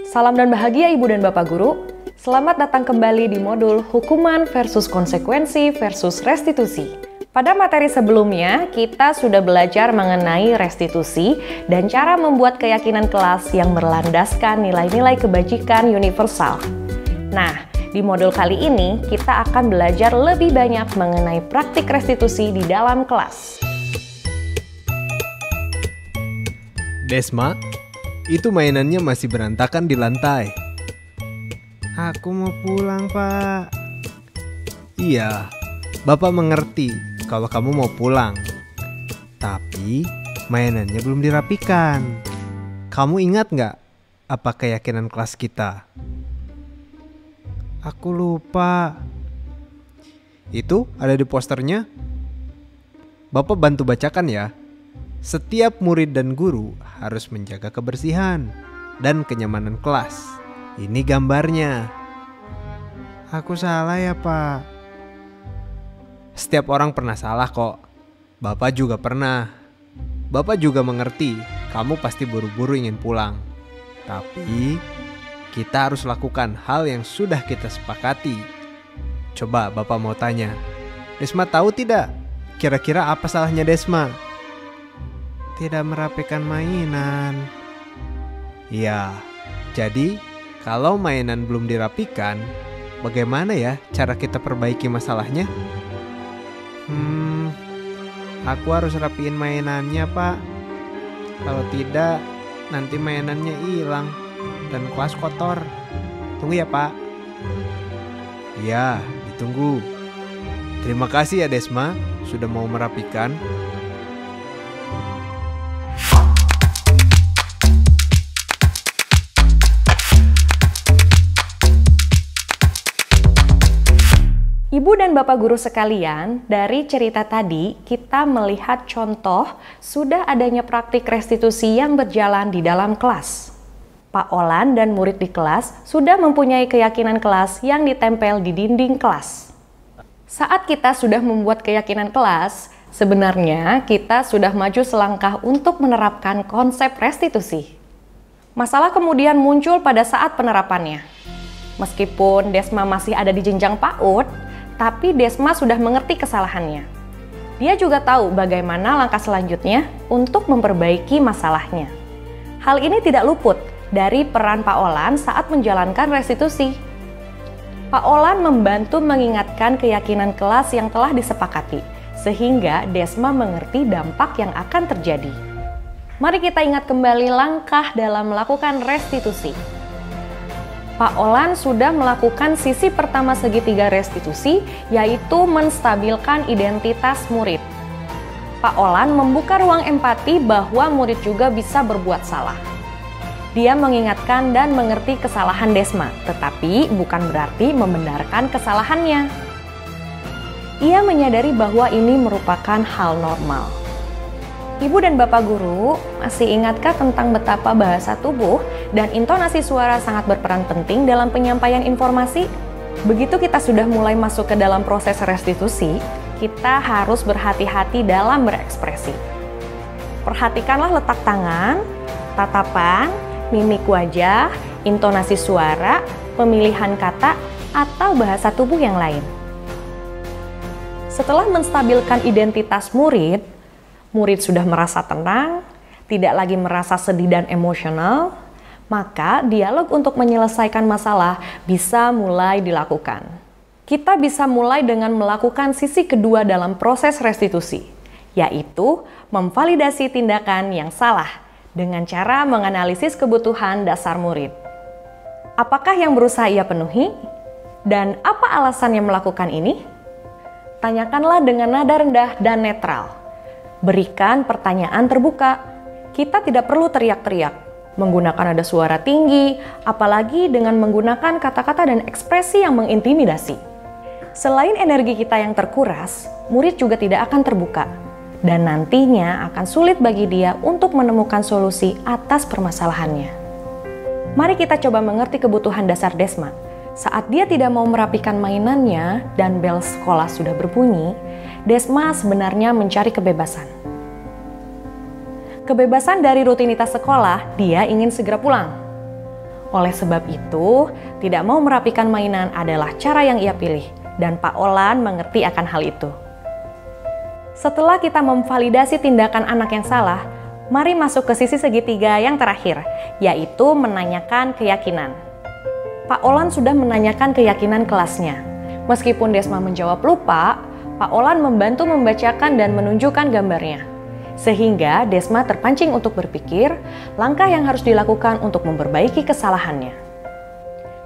Salam dan bahagia Ibu dan Bapak Guru. Selamat datang kembali di modul Hukuman versus Konsekuensi versus Restitusi. Pada materi sebelumnya, kita sudah belajar mengenai restitusi dan cara membuat keyakinan kelas yang berlandaskan nilai-nilai kebajikan universal. Nah, di modul kali ini kita akan belajar lebih banyak mengenai praktik restitusi di dalam kelas. Desma, itu mainannya masih berantakan di lantai. Aku mau pulang, Pak. Iya, Bapak mengerti kalau kamu mau pulang. Tapi mainannya belum dirapikan. Kamu ingat nggak apa keyakinan kelas kita? Aku lupa. Itu ada di posternya. Bapak bantu bacakan ya. Setiap murid dan guru harus menjaga kebersihan dan kenyamanan kelas. Ini gambarnya. Aku salah ya, Pak. Setiap orang pernah salah kok. Bapak juga pernah. Bapak juga mengerti kamu pasti buru-buru ingin pulang. Tapi kita harus lakukan hal yang sudah kita sepakati. Coba Bapak mau tanya, Desma tahu tidak? Kira-kira apa salahnya Desma? Tidak merapikan mainan. Ya, jadi kalau mainan belum dirapikan, bagaimana ya cara kita perbaiki masalahnya? Aku harus rapiin mainannya, Pak. Kalau tidak, nanti mainannya hilang dan kelas kotor. Tunggu ya, Pak. Ya, ditunggu. Terima kasih ya Desma, sudah mau merapikan. Ibu dan Bapak Guru sekalian, dari cerita tadi kita melihat contoh sudah adanya praktik restitusi yang berjalan di dalam kelas. Pak Olan dan murid di kelas sudah mempunyai keyakinan kelas yang ditempel di dinding kelas. Saat kita sudah membuat keyakinan kelas, sebenarnya kita sudah maju selangkah untuk menerapkan konsep restitusi. Masalah kemudian muncul pada saat penerapannya. Meskipun Desma masih ada di jenjang PAUD, tapi Desma sudah mengerti kesalahannya. Dia juga tahu bagaimana langkah selanjutnya untuk memperbaiki masalahnya. Hal ini tidak luput dari peran Pak Olan saat menjalankan restitusi. Pak Olan membantu mengingatkan keyakinan kelas yang telah disepakati, sehingga Desma mengerti dampak yang akan terjadi. Mari kita ingat kembali langkah dalam melakukan restitusi. Pak Olan sudah melakukan sisi pertama segitiga restitusi, yaitu menstabilkan identitas murid. Pak Olan membuka ruang empati bahwa murid juga bisa berbuat salah. Dia mengingatkan dan mengerti kesalahan Desma, tetapi bukan berarti membenarkan kesalahannya. Ia menyadari bahwa ini merupakan hal normal. Ibu dan Bapak Guru, masih ingatkah tentang betapa bahasa tubuh dan intonasi suara sangat berperan penting dalam penyampaian informasi? Begitu kita sudah mulai masuk ke dalam proses restitusi, kita harus berhati-hati dalam berekspresi. Perhatikanlah letak tangan, tatapan, mimik wajah, intonasi suara, pemilihan kata, atau bahasa tubuh yang lain. Setelah menstabilkan identitas murid sudah merasa tenang, tidak lagi merasa sedih dan emosional, maka dialog untuk menyelesaikan masalah bisa mulai dilakukan. Kita bisa mulai dengan melakukan sisi kedua dalam proses restitusi, yaitu memvalidasi tindakan yang salah dengan cara menganalisis kebutuhan dasar murid. Apakah yang berusaha ia penuhi? Dan apa alasannya melakukan ini? Tanyakanlah dengan nada rendah dan netral. Berikan pertanyaan terbuka. Kita tidak perlu teriak-teriak, menggunakan nada suara tinggi, apalagi dengan menggunakan kata-kata dan ekspresi yang mengintimidasi. Selain energi kita yang terkuras, murid juga tidak akan terbuka, dan nantinya akan sulit bagi dia untuk menemukan solusi atas permasalahannya. Mari kita coba mengerti kebutuhan dasar Desma. Saat dia tidak mau merapikan mainannya dan bel sekolah sudah berbunyi, Desma sebenarnya mencari kebebasan. kebebasan dari rutinitas sekolah, dia ingin segera pulang. Oleh sebab itu, tidak mau merapikan mainan adalah cara yang ia pilih, dan Pak Olan mengerti akan hal itu. Setelah kita memvalidasi tindakan anak yang salah, mari masuk ke sisi segitiga yang terakhir, yaitu menanyakan keyakinan. Pak Olan sudah menanyakan keyakinan kelasnya. Meskipun Desma menjawab lupa, Pak Olan membantu membacakan dan menunjukkan gambarnya. Sehingga Desma terpancing untuk berpikir langkah yang harus dilakukan untuk memperbaiki kesalahannya.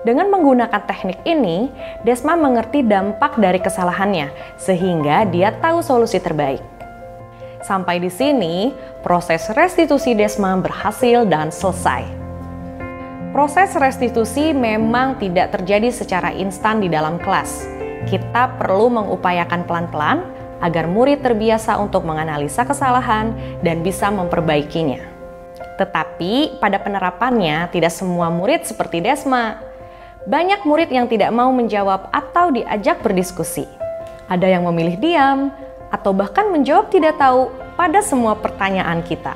Dengan menggunakan teknik ini, Desma mengerti dampak dari kesalahannya, sehingga dia tahu solusi terbaik. Sampai di sini, proses restitusi Desma berhasil dan selesai. Proses restitusi memang tidak terjadi secara instan di dalam kelas. Kita perlu mengupayakan pelan-pelan agar murid terbiasa untuk menganalisa kesalahan dan bisa memperbaikinya. Tetapi pada penerapannya tidak semua murid seperti Desma. Banyak murid yang tidak mau menjawab atau diajak berdiskusi. Ada yang memilih diam atau bahkan menjawab tidak tahu pada semua pertanyaan kita.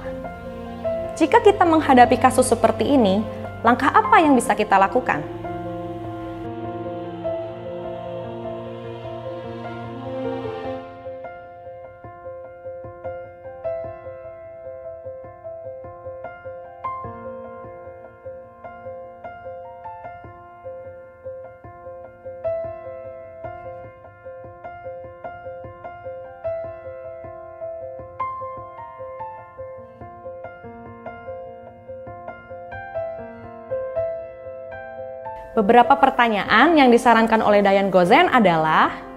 Jika kita menghadapi kasus seperti ini, langkah apa yang bisa kita lakukan? Beberapa pertanyaan yang disarankan oleh Diane Gozen adalah: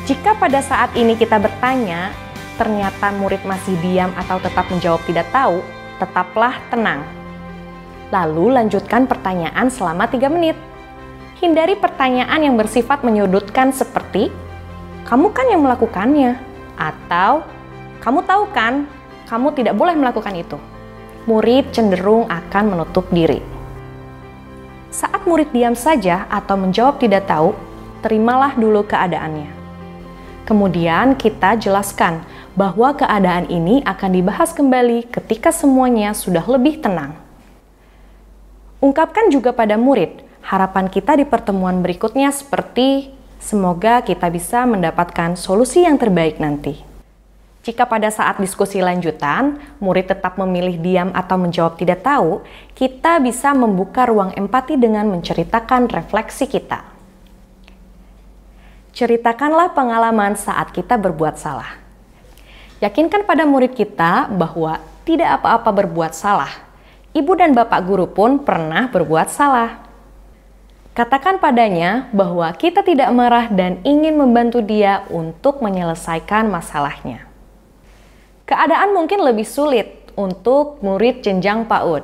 jika pada saat ini kita bertanya, ternyata murid masih diam atau tetap menjawab tidak tahu, tetaplah tenang. Lalu lanjutkan pertanyaan selama 3 menit. Hindari pertanyaan yang bersifat menyudutkan seperti, "Kamu kan yang melakukannya," atau "Kamu tahu kan, kamu tidak boleh melakukan itu." Murid cenderung akan menutup diri. Saat murid diam saja atau menjawab tidak tahu, terimalah dulu keadaannya. Kemudian kita jelaskan bahwa keadaan ini akan dibahas kembali ketika semuanya sudah lebih tenang. Ungkapkan juga pada murid harapan kita di pertemuan berikutnya seperti, semoga kita bisa mendapatkan solusi yang terbaik nanti. Jika pada saat diskusi lanjutan, murid tetap memilih diam atau menjawab tidak tahu, kita bisa membuka ruang empati dengan menceritakan refleksi kita. Ceritakanlah pengalaman saat kita berbuat salah. Yakinkan pada murid kita bahwa tidak apa-apa berbuat salah. Ibu dan bapak guru pun pernah berbuat salah. Katakan padanya bahwa kita tidak marah dan ingin membantu dia untuk menyelesaikan masalahnya. Keadaan mungkin lebih sulit untuk murid jenjang PAUD.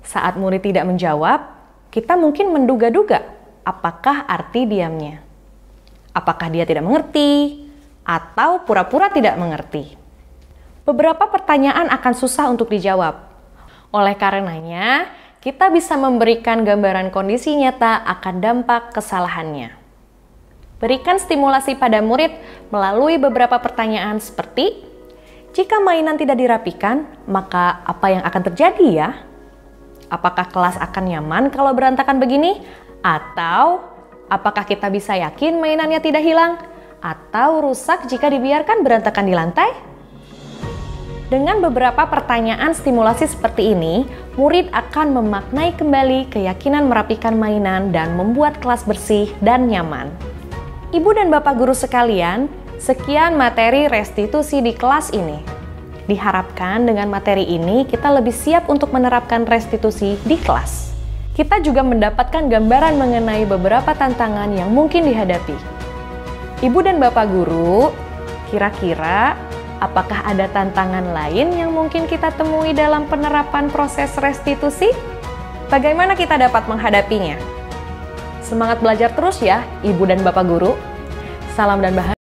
Saat murid tidak menjawab, kita mungkin menduga-duga apakah arti diamnya. Apakah dia tidak mengerti atau pura-pura tidak mengerti? Beberapa pertanyaan akan susah untuk dijawab. Oleh karenanya, kita bisa memberikan gambaran kondisi nyata akan dampak kesalahannya. Berikan stimulasi pada murid melalui beberapa pertanyaan seperti, jika mainan tidak dirapikan, maka apa yang akan terjadi ya? Apakah kelas akan nyaman kalau berantakan begini? Atau apakah kita bisa yakin mainannya tidak hilang? Atau rusak jika dibiarkan berantakan di lantai? Dengan beberapa pertanyaan stimulasi seperti ini, murid akan memaknai kembali keyakinan merapikan mainan dan membuat kelas bersih dan nyaman. Ibu dan Bapak guru sekalian, sekian materi restitusi di kelas ini. Diharapkan dengan materi ini kita lebih siap untuk menerapkan restitusi di kelas. Kita juga mendapatkan gambaran mengenai beberapa tantangan yang mungkin dihadapi. Ibu dan Bapak guru, kira-kira apakah ada tantangan lain yang mungkin kita temui dalam penerapan proses restitusi? Bagaimana kita dapat menghadapinya? Semangat belajar terus ya, Ibu dan Bapak guru. Salam dan bahagia.